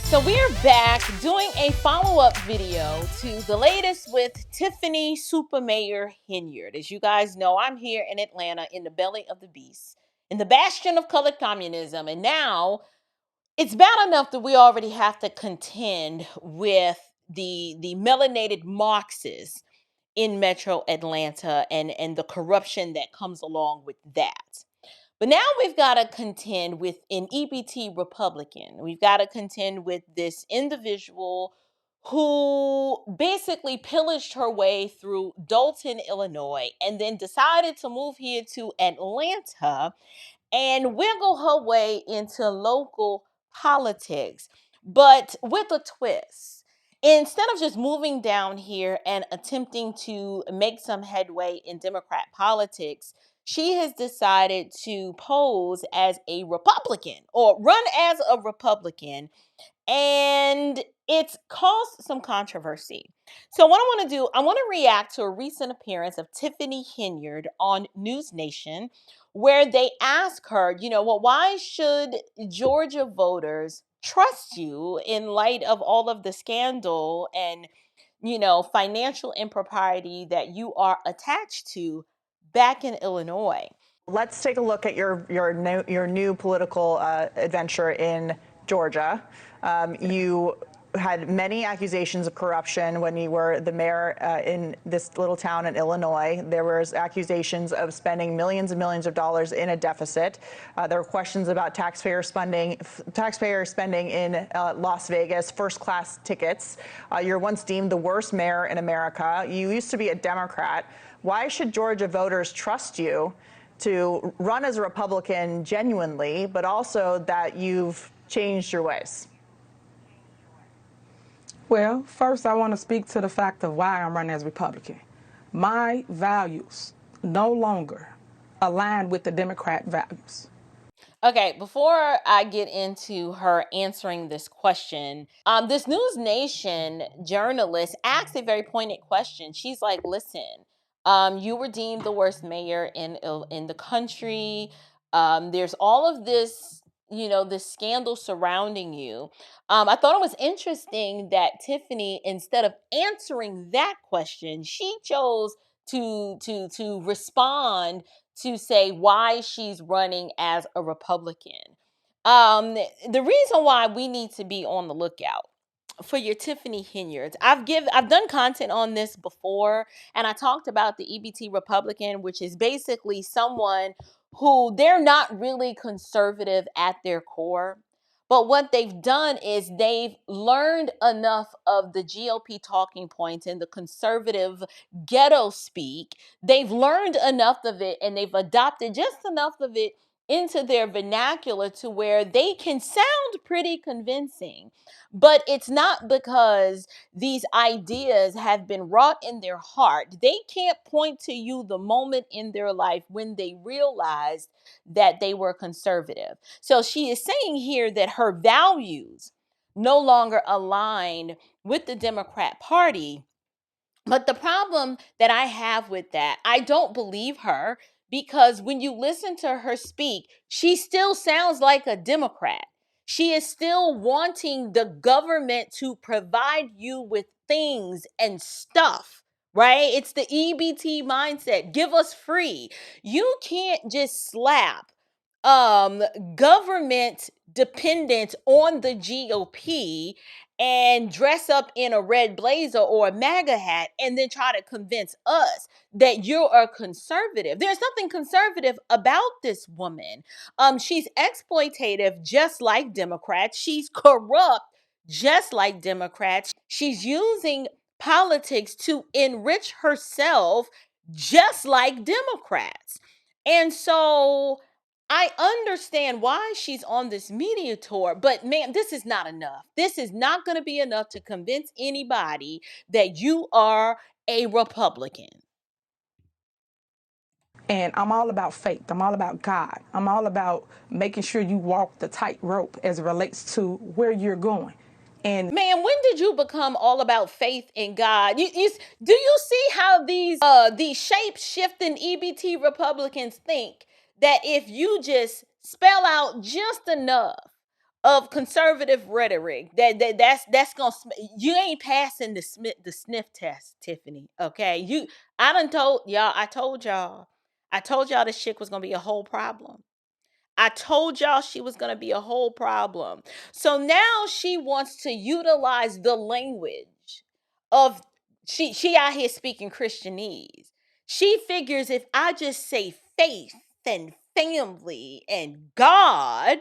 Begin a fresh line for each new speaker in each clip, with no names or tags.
So we're back doing a follow-up video to the latest with Tiffany Super Mayor Henyard. As you guys know, I'm here in Atlanta in the belly of the beast, in the bastion of colored communism. And now it's bad enough that we already have to contend with the melanated Marxists in Metro Atlanta and the corruption that comes along with that. But now we've got to contend with an EBT Republican. We've got to contend with this individual who basically pillaged her way through Dalton, Illinois, and then decided to move here to Atlanta and wiggle her way into local politics, but with a twist. Instead of just moving down here and attempting to make some headway in Democrat politics, she has decided to pose as a Republican or run as a Republican, and it's caused some controversy. So what I want to do, I want to react to a recent appearance of Tiffany Henyard on NewsNation, where they ask her, well, why should Georgia voters trust you in light of all of the scandal and, financial impropriety that you are attached to back in Illinois?
Let's take a look at your new political adventure in Georgia. You had many accusations of corruption when you were the mayor in this little town in Illinois. There was accusations of spending millions and millions of dollars in a deficit. There were questions about taxpayer spending in Las Vegas, first-class tickets. You're once deemed the worst mayor in America. You used to be a Democrat. Why should Georgia voters trust you to run as a Republican genuinely, but also that you've changed your ways?
Well, first I want to speak to the fact of why I'm running as Republican. My values no longer align with the Democrat values.
Okay, before I get into her answering this question, this NewsNation journalist asked a very pointed question. She's like, listen, you were deemed the worst mayor in the country. There's all of this, this scandal surrounding you. I thought it was interesting that Tiffany, instead of answering that question, she chose to respond to say why she's running as a Republican. The reason why we need to be on the lookout for your Tiffany Hinyards. I've done content on this before, and I talked about the EBT Republican, which is basically someone who they're not really conservative at their core. But what they've done is they've learned enough of the GOP talking points and the conservative ghetto speak. They've learned enough of it and they've adopted just enough of it into their vernacular to where they can sound pretty convincing. But it's not because these ideas have been wrought in their heart. They can't point to you the moment in their life when they realized that they were conservative. So she is saying here that her values no longer align with the Democrat Party. But the problem that I have with that, I don't believe her, because when you listen to her speak, she still sounds like a Democrat. She is still wanting the government to provide you with things and stuff, right? It's the EBT mindset. Give us free. You can't just slap government dependent on the GOP and dress up in a red blazer or a MAGA hat and then try to convince us that you're a conservative. There's nothing conservative about this woman. She's exploitative just like Democrats. She's corrupt just like Democrats. She's using politics to enrich herself just like Democrats. And so I understand why she's on this media tour, but man, this is not enough. This is not going to be enough to convince anybody that you are a Republican.
And I'm all about faith. I'm all about God. I'm all about making sure you walk the tightrope as it relates to where you're going. And
man, when did you become all about faith in God? Do you see how these shape-shifting EBT Republicans think that if you just spell out just enough of conservative rhetoric that's gonna you ain't passing the sniff test, Tiffany. Okay, I told y'all this chick was gonna be a whole problem. I told y'all she was going to be a whole problem. So now she wants to utilize the language of she out here speaking Christianese. She figures if I just say faith and family and God,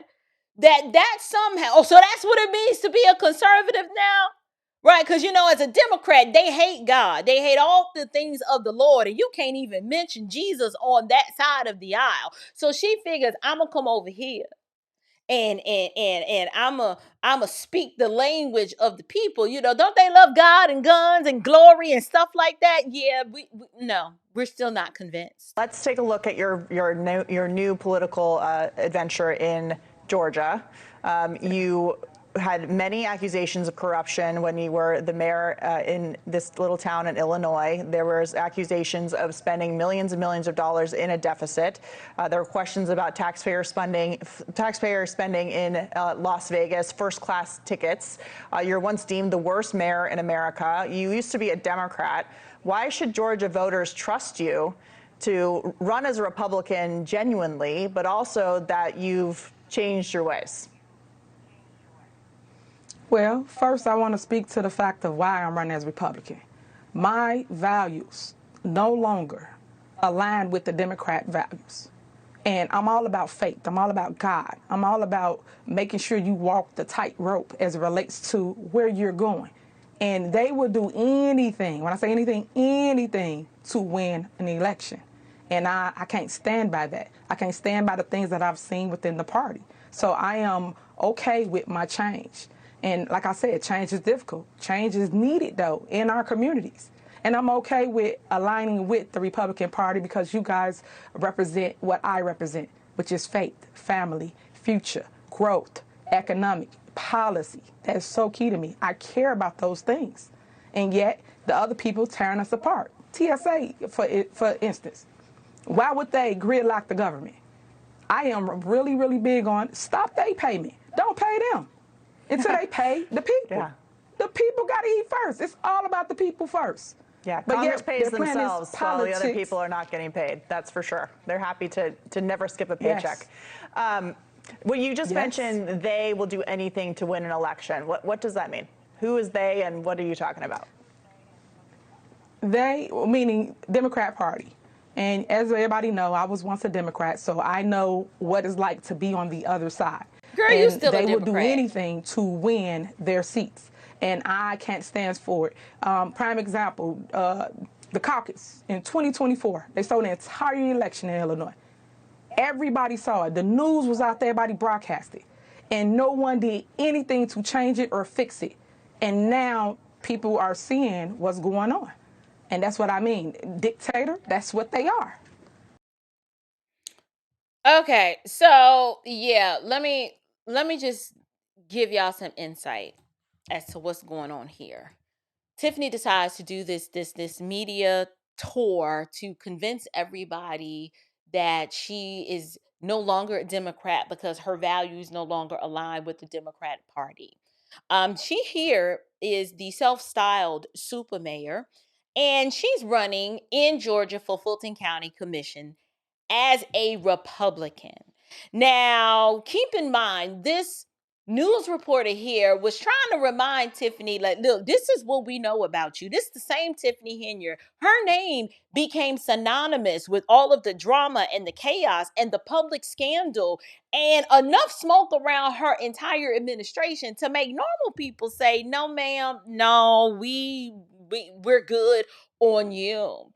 that somehow, oh, so that's what it means to be a conservative now? Right, because as a Democrat, they hate God. They hate all the things of the Lord, and you can't even mention Jesus on that side of the aisle. So she figures I'm gonna come over here and I'm a speak the language of the people. Don't they love God and guns and glory and stuff like that? Yeah, no, we're still not convinced.
Let's take a look at your new political adventure in Georgia. You had many accusations of corruption when you were the mayor in this little town in Illinois. There was accusations of spending millions and millions of dollars in a deficit. There were questions about taxpayer spending in Las Vegas, first-class tickets. You're once deemed the worst mayor in America. You used to be a Democrat. Why should Georgia voters trust you to run as a Republican genuinely, but also that you've changed your ways?
Well, first I want to speak to the fact of why I'm running as Republican. My values no longer align with the Democrat values. And I'm all about faith. I'm all about God. I'm all about making sure you walk the tightrope as it relates to where you're going. And they will do anything, when I say anything, anything to win an election. And I can't stand by that. I can't stand by the things that I've seen within the party. So I am okay with my change. And like I said, change is difficult. Change is needed, though, in our communities. And I'm okay with aligning with the Republican Party because you guys represent what I represent, which is faith, family, future, growth, economic, policy. That's so key to me. I care about those things. And yet, the other people tearing us apart. TSA, for instance. Why would they gridlock the government? I am really, really big on stop their payment. Don't pay them until they pay the people.
Yeah.
The people got to eat first. It's all about the people first.
Yeah,
But
Congress
yet,
pays
their plan is
themselves while the other
politics.
people are not getting paid. That's for sure. They're happy to never skip a paycheck.
Yes.
Well, you just
Yes.
mentioned they will do anything to win an election. What does that mean? Who is they and what are you talking about?
They, meaning Democrat Party. And as everybody know, I was once a Democrat, so I know what it's like to be on the other side.
Girl,
and
you still a
they will do
Democrat.
anything to win their seats. And I can't stand for it. Prime example, the caucus in 2024, they stole the entire election in Illinois. Everybody saw it. The news was out there, everybody broadcasted. And no one did anything to change it or fix it. And now people are seeing what's going on. And that's what I mean. Dictator, that's what they are.
Okay, so yeah, let me just give y'all some insight as to what's going on here. Tiffany decides to do this media tour to convince everybody that she is no longer a Democrat because her values no longer align with the Democratic Party. She here is the self-styled super mayor, and she's running in Georgia for Fulton County Commission as a Republican. Now, keep in mind, this news reporter here was trying to remind Tiffany, like, look, this is what we know about you. This is the same Tiffany Henyard. Her name became synonymous with all of the drama and the chaos and the public scandal and enough smoke around her entire administration to make normal people say, no, ma'am, no, we're good on you.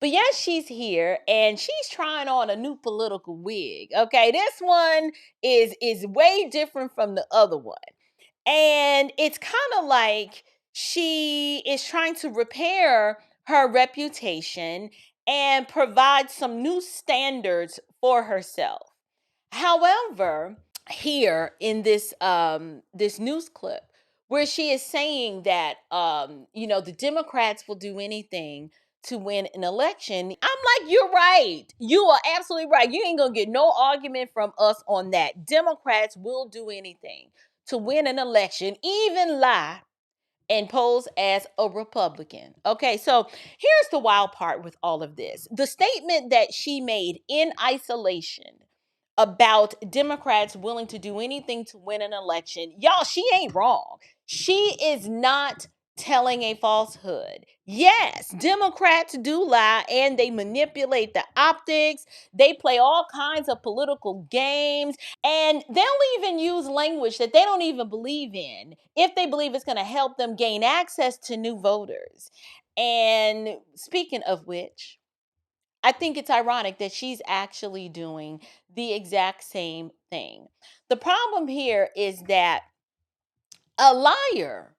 But yes, she's here and she's trying on a new political wig. Okay, this one is way different from the other one. And it's kind of like she is trying to repair her reputation and provide some new standards for herself. However, here in this news clip where she is saying that the Democrats will do anything to win an election, I'm like, you're right. You are absolutely right. You ain't gonna get no argument from us on that. Democrats will do anything. to win an election, even lie and pose as a Republican. Okay, so here's the wild part with all of this. The statement that she made in isolation about Democrats willing to do anything to win an election, y'all, she ain't wrong. She is not telling a falsehood. Yes, Democrats do lie and they manipulate the optics. They play all kinds of political games, and they'll even use language that they don't even believe in if they believe it's going to help them gain access to new voters. And speaking of which, I think it's ironic that she's actually doing the exact same thing. The problem here is that a liar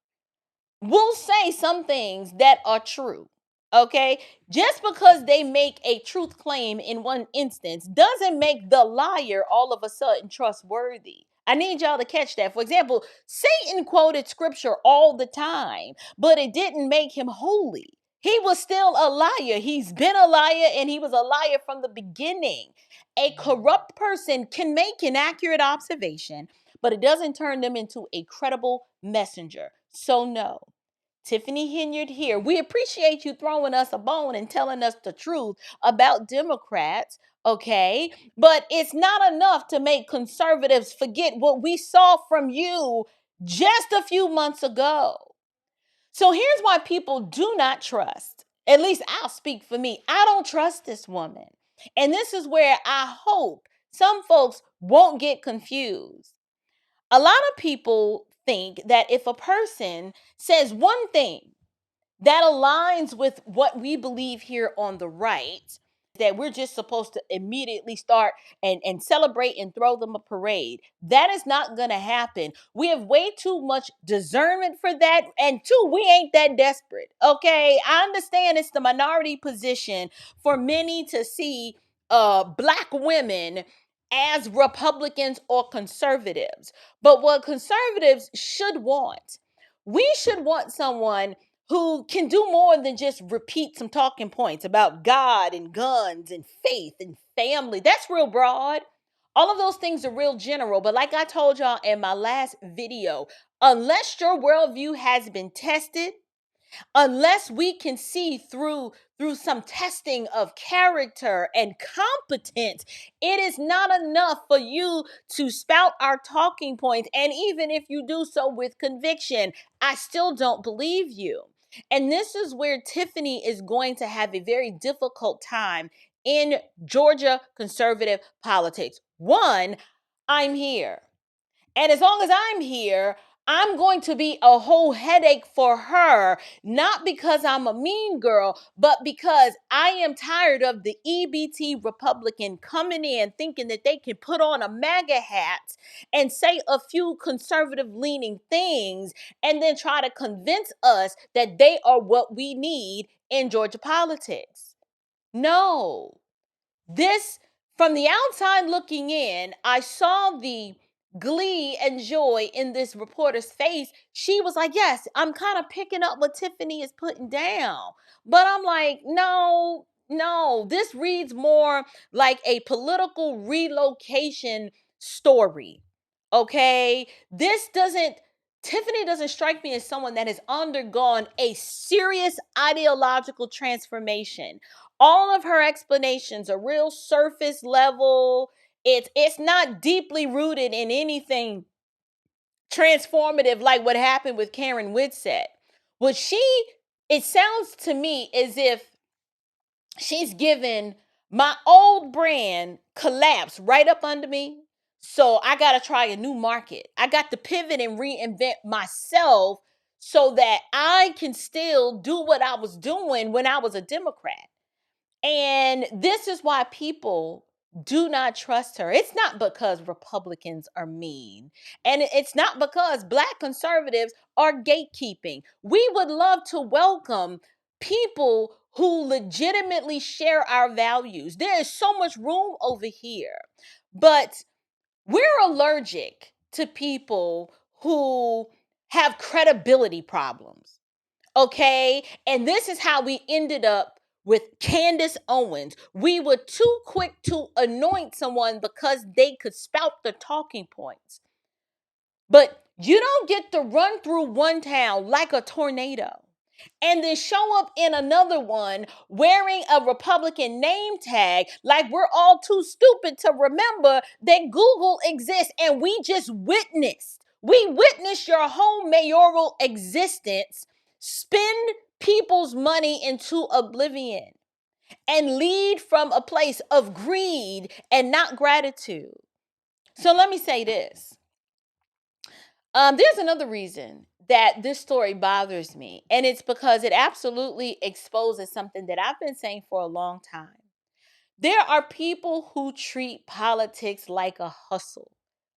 will say some things that are true. Okay? Just because they make a truth claim in one instance doesn't make the liar all of a sudden trustworthy. I need y'all to catch that. For example, Satan quoted scripture all the time, but it didn't make him holy. He was still a liar. He's been a liar and he was a liar from the beginning. A corrupt person can make an accurate observation, but it doesn't turn them into a credible messenger. So no. Tiffany Henyard here. We appreciate you throwing us a bone and telling us the truth about Democrats, okay? But it's not enough to make conservatives forget what we saw from you just a few months ago. So here's why people do not trust. At least I'll speak for me. I don't trust this woman. And this is where I hope some folks won't get confused. A lot of people think that if a person says one thing that aligns with what we believe here on the right, that we're just supposed to immediately start and celebrate and throw them a parade. That is not going to happen. We have way too much discernment for that. And two, we ain't that desperate. Okay. I understand it's the minority position for many to see Black women as Republicans or conservatives. But what conservatives should want, we should want someone who can do more than just repeat some talking points about God and guns and faith and family. That's real broad. All of those things are real general. But like I told y'all in my last video, unless your worldview has been tested, unless we can see through some testing of character and competence, it is not enough for you to spout our talking points. And even if you do so with conviction, I still don't believe you. And this is where Tiffany is going to have a very difficult time in Georgia conservative politics. One, I'm here. And as long as I'm here, I'm going to be a whole headache for her, not because I'm a mean girl, but because I am tired of the EBT Republican coming in thinking that they can put on a MAGA hat and say a few conservative leaning things and then try to convince us that they are what we need in Georgia politics. No. This, from the outside looking in, I saw the glee and joy in this reporter's face. She was like, yes, I'm kind of picking up what Tiffany is putting down. But I'm like, no, this reads more like a political relocation story. Okay? Tiffany doesn't strike me as someone that has undergone a serious ideological transformation. All of her explanations are real surface level. It's not deeply rooted in anything transformative like what happened with Karen Whitsett. It sounds to me as if she's given my old brand collapse right up under me. So I got to try a new market. I got to pivot and reinvent myself so that I can still do what I was doing when I was a Democrat. And this is why people do not trust her. It's not because Republicans are mean. And it's not because Black conservatives are gatekeeping. We would love to welcome people who legitimately share our values. There is so much room over here. But we're allergic to people who have credibility problems. Okay? And this is how we ended up with Candace Owens. We were too quick to anoint someone because they could spout the talking points. But You don't get to run through one town like a tornado and then show up in another one wearing a Republican name tag like we're all too stupid to remember that Google exists and we just witnessed. We witnessed your whole mayoral existence spend people's money into oblivion and lead from a place of greed and not gratitude. So let me say this. There's another reason that this story bothers me, and it's because it absolutely exposes something that I've been saying for a long time. There are people who treat politics like a hustle.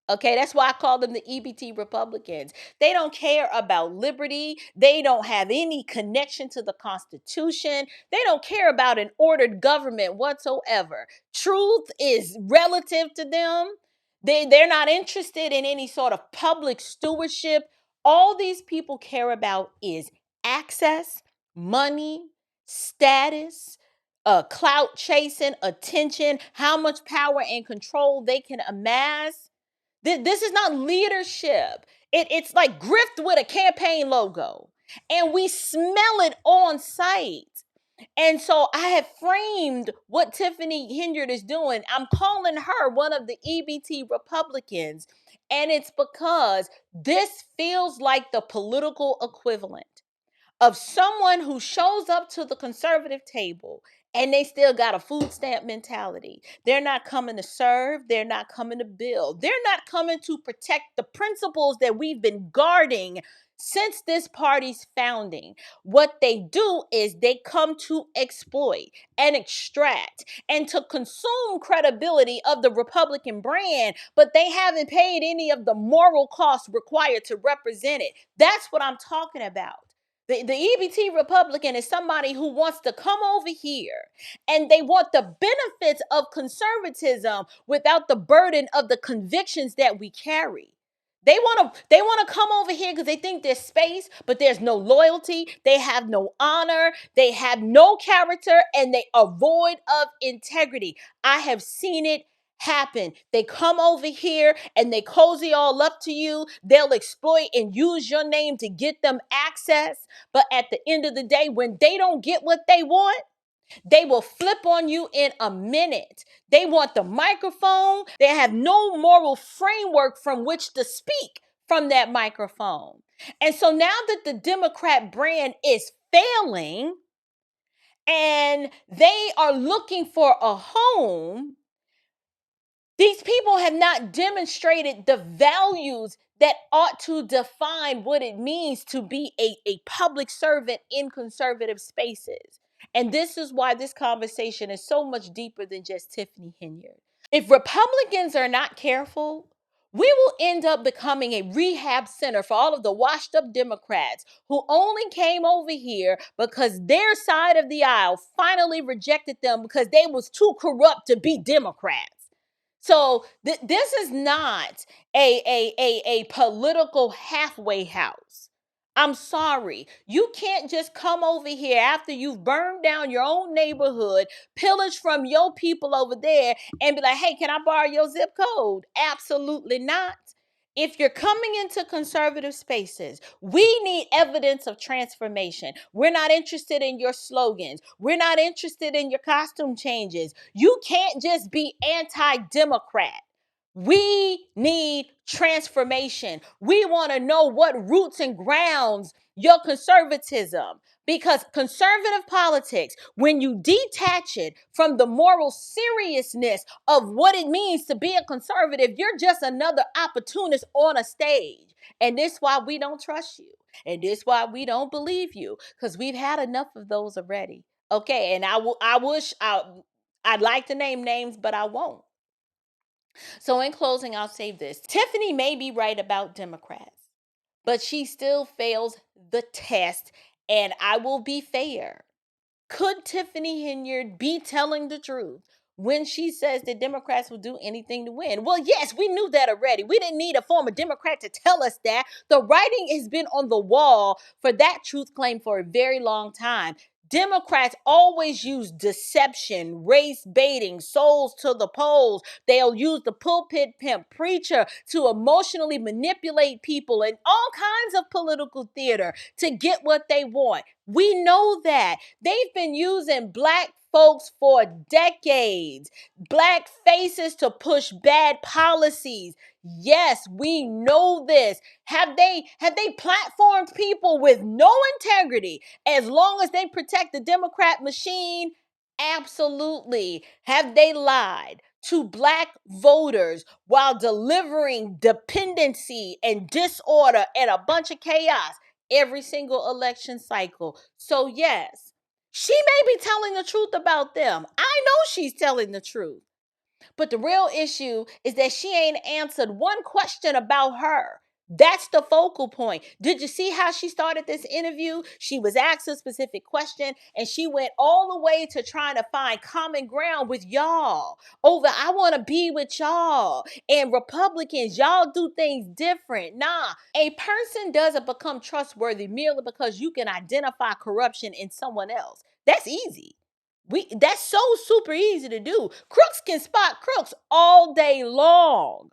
Okay, that's why I call them the EBT Republicans. They don't care about liberty. They don't have any connection to the Constitution. They don't care about an ordered government whatsoever. Truth is relative to them. They're not interested in any sort of public stewardship. All these people care about is access, money, status, clout chasing, attention, how much power and control they can amass. This is not leadership. It's like grift with a campaign logo. And we smell it on sight. And so I have framed what Tiffany Henyard is doing. I'm calling her one of the EBT Republicans. And it's because this feels like the political equivalent of someone who shows up to the conservative table and they still got a food stamp mentality. They're not coming to serve. They're not coming to build. They're not coming to protect the principles that we've been guarding since this party's founding. What they do is they come to exploit and extract and to consume credibility of the Republican brand, but they haven't paid any of the moral costs required to represent it. That's what I'm talking about. The EBT Republican is somebody who wants to come over here and they want the benefits of conservatism without the burden of the convictions that we carry. They want to come over here because they think there's space, but there's no loyalty. They have no honor. They have no character, and they are void of integrity. I have seen it happen. They come over here and they cozy all up to you. They'll exploit and use your name to get them access. But at the end of the day, when they don't get what they want, they will flip on you in a minute. They want the microphone. They have no moral framework from which to speak from that microphone. And so now that the Democrat brand is failing and they are looking for a home, these people have not demonstrated the values that ought to define what it means to be a public servant in conservative spaces. And this is why this conversation is so much deeper than just Tiffany Hinyard. If Republicans are not careful, we will end up becoming a rehab center for all of the washed up Democrats who only came over here because their side of the aisle finally rejected them because they was too corrupt to be Democrats. So this is not a political halfway house. I'm sorry. You can't just come over here after you've burned down your own neighborhood, pillaged from your people over there, and be like, hey, can I borrow your zip code? Absolutely not. If you're coming into conservative spaces, we need evidence of transformation. We're not interested in your slogans. We're not interested in your costume changes. You can't just be anti-Democrat. We need transformation. We want to know what roots and grounds your conservatism. Because conservative politics, when you detach it from the moral seriousness of what it means to be a conservative, you're just another opportunist on a stage. And this is why we don't trust you. And this is why we don't believe you. Because we've had enough of those already. Okay, and I'd like to name names, but I won't. So in closing, I'll say this. Tiffany may be right about Democrats, but she still fails the test, and I will be fair. Could Tiffany Henyard be telling the truth when she says that Democrats will do anything to win? Well, yes, we knew that already. We didn't need a former Democrat to tell us that. The writing has been on the wall for that truth claim for a very long time. Democrats always use deception, race baiting, souls to the polls. They'll use the pulpit pimp preacher to emotionally manipulate people and all kinds of political theater to get what they want. We know that. They've been using black folks for decades, black faces to push bad policies. Yes, we know this. Have they platformed people with no integrity as long as they protect the Democrat machine? Absolutely. Have they lied to black voters while delivering dependency and disorder and a bunch of chaos every single election cycle? So yes, she may be telling the truth about them. I know she's telling the truth. But the real issue is that she ain't answered one question about her. That's the focal point. Did you see how she started this interview? She was asked a specific question and she went all the way to trying to find common ground with y'all over, I want to be with y'all. And Republicans, y'all do things different. Nah, a person doesn't become trustworthy merely because you can identify corruption in someone else. That's easy. That's so super easy to do. Crooks can spot crooks all day long.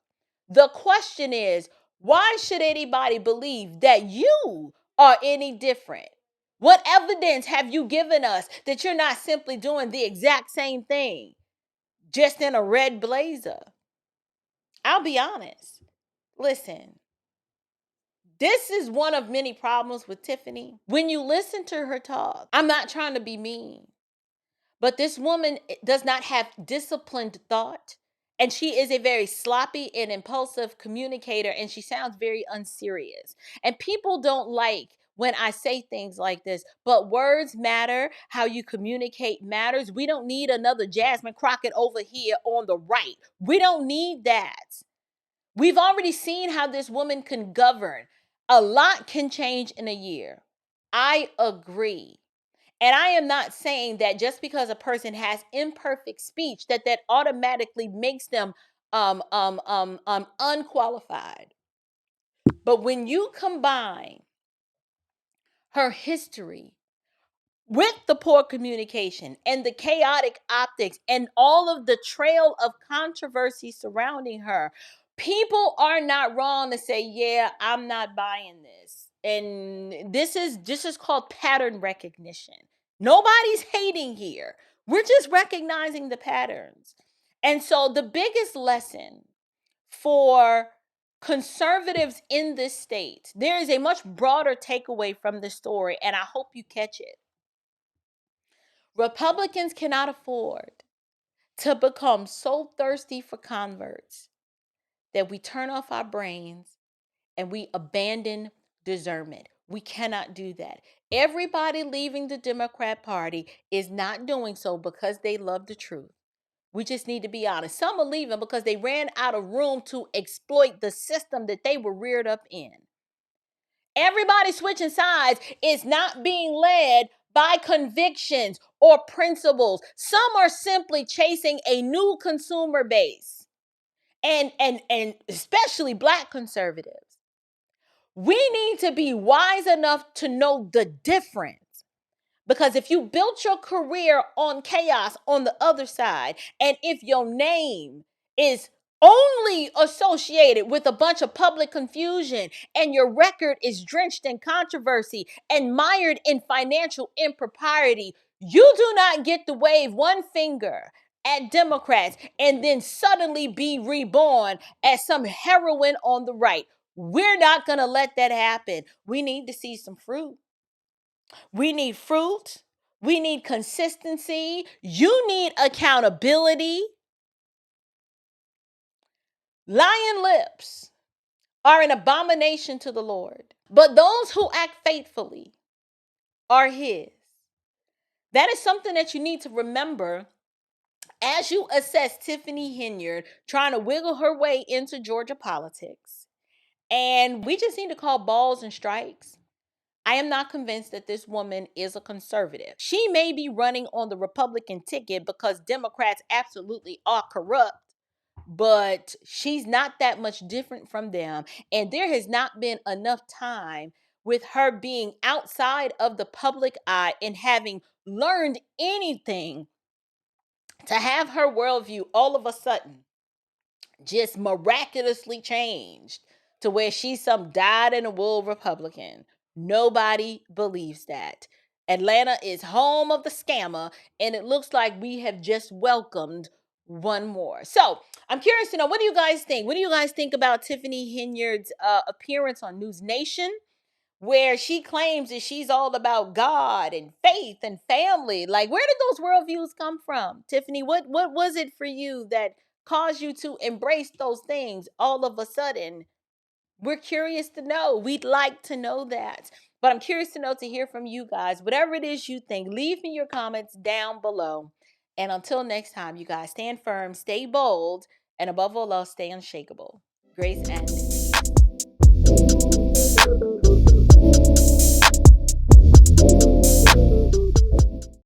The question is, why should anybody believe that you are any different? What evidence have you given us that you're not simply doing the exact same thing, just in a red blazer? I'll be honest. Listen, this is one of many problems with Tiffany. When you listen to her talk, I'm not trying to be mean, but this woman does not have disciplined thought. And she is a very sloppy and impulsive communicator. And she sounds very unserious. And people don't like when I say things like this, but words matter. How you communicate matters. We don't need another Jasmine Crockett over here on the right. We don't need that. We've already seen how this woman can govern. A lot can change in a year. I agree. And I am not saying that just because a person has imperfect speech, that automatically makes them unqualified. But when you combine her history with the poor communication and the chaotic optics and all of the trail of controversy surrounding her, people are not wrong to say, yeah, I'm not buying this. And this is called pattern recognition. Nobody's hating here. We're just recognizing the patterns. And so the biggest lesson for conservatives in this state, there is a much broader takeaway from this story, and I hope you catch it. Republicans cannot afford to become so thirsty for converts that we turn off our brains and we abandon discernment. We cannot do that. Everybody leaving the Democrat Party is not doing so because they love the truth. We just need to be honest. Some are leaving because they ran out of room to exploit the system that they were reared up in. Everybody switching sides is not being led by convictions or principles. Some are simply chasing a new consumer base, and especially black conservatives. We need to be wise enough to know the difference. Because if you built your career on chaos on the other side, and if your name is only associated with a bunch of public confusion and your record is drenched in controversy and mired in financial impropriety, you do not get to wave one finger at Democrats and then suddenly be reborn as some heroine on the right. We're not going to let that happen. We need to see some fruit. We need fruit. We need consistency. You need accountability. Lying lips are an abomination to the Lord, but those who act faithfully are His. That is something that you need to remember as you assess Tiffany Henyard trying to wiggle her way into Georgia politics. And we just need to call balls and strikes. I am not convinced that this woman is a conservative. She may be running on the Republican ticket because Democrats absolutely are corrupt, but she's not that much different from them. And there has not been enough time with her being outside of the public eye and having learned anything, to have her worldview all of a sudden just miraculously changed to where she's some dyed-in-the-wool Republican. Nobody believes that. Atlanta is home of the scammer, and it looks like we have just welcomed one more. So I'm curious to know, what do you guys think? What do you guys think about Tiffany Henyard's appearance on NewsNation, where she claims that she's all about God and faith and family? Like, where did those worldviews come from? Tiffany, what was it for you that caused you to embrace those things all of a sudden? We're curious to know. We'd like to know that. But I'm curious to know, to hear from you guys. Whatever it is you think, leave me your comments down below. And until next time, you guys, stand firm, stay bold, and above all else, stay unshakable. Grace and